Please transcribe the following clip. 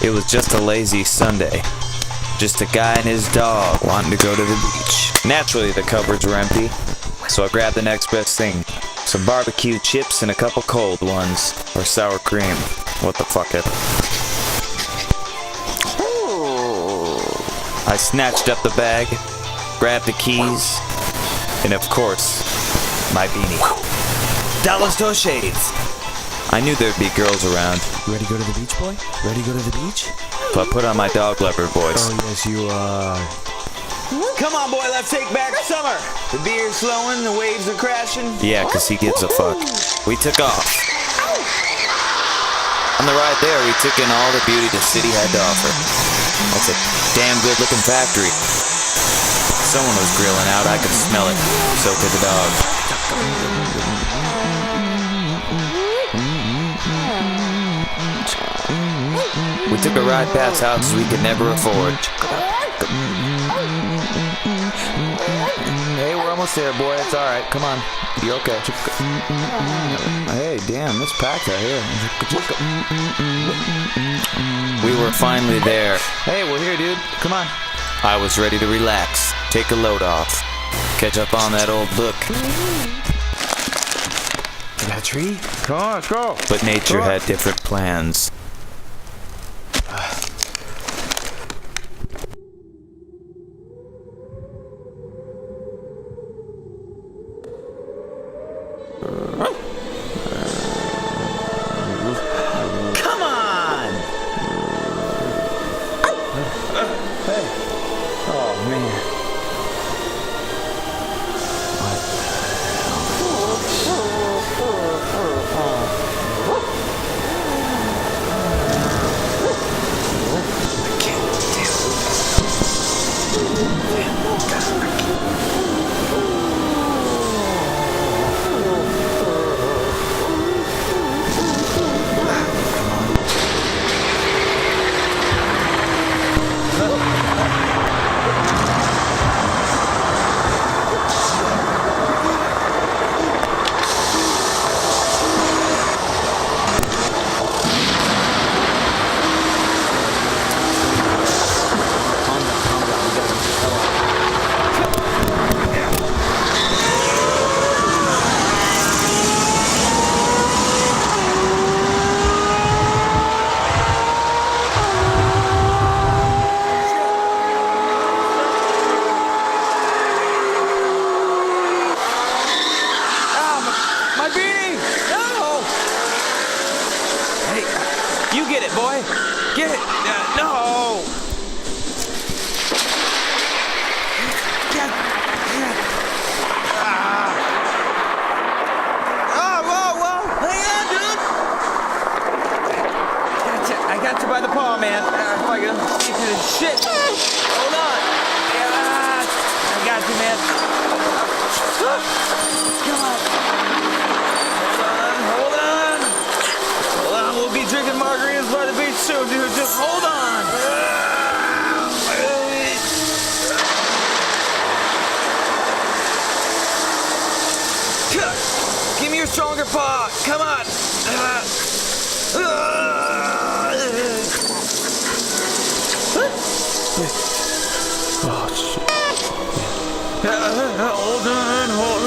It was just a lazy Sunday. Just a guy and his dog wanting to go to the beach. Naturally, the cupboards were empty, so I grabbed the next best thing. Some barbecue chips and a couple cold ones. Or sour cream. What the fuck ever. I snatched up the bag, grabbed the keys, and of course, my beanie. Dallas toe shades! I knew there'd be girls around. Ready to go to the beach, boy? Ready to go to the beach? So I put on my dog leopard voice. Oh, yes, you are. Come on, boy, let's take back summer. The beer's flowing, the waves are crashing. Yeah, 'cause he gives a fuck. We took off. On the ride there, we took in all the beauty the city had to offer. That's a damn good-looking factory. Someone was grilling out, I could smell it. So could the dog. We took a ride past houses we could never afford. Hey, we're almost there, boy. It's alright. Come on. You're okay. Hey, damn, it's packed out here. We were finally there. Hey, we're here, dude. Come on. I was ready to relax, take a load off, catch up on that old book. You got a tree? Come on, let's go. But nature had different plans. Come on! Hey. Oh, man. My beanie! No! Hey, you get it, boy. Get it. No! Oh, whoa! Hang on, dude! I got you by the paw, man. If I can get you this shit. Hold on. I got you, man. Come on. Hold on, we'll be drinking margaritas by the beach soon, dude. Just hold on. Give me your stronger paw. Come on. Oh, shit. Hold on.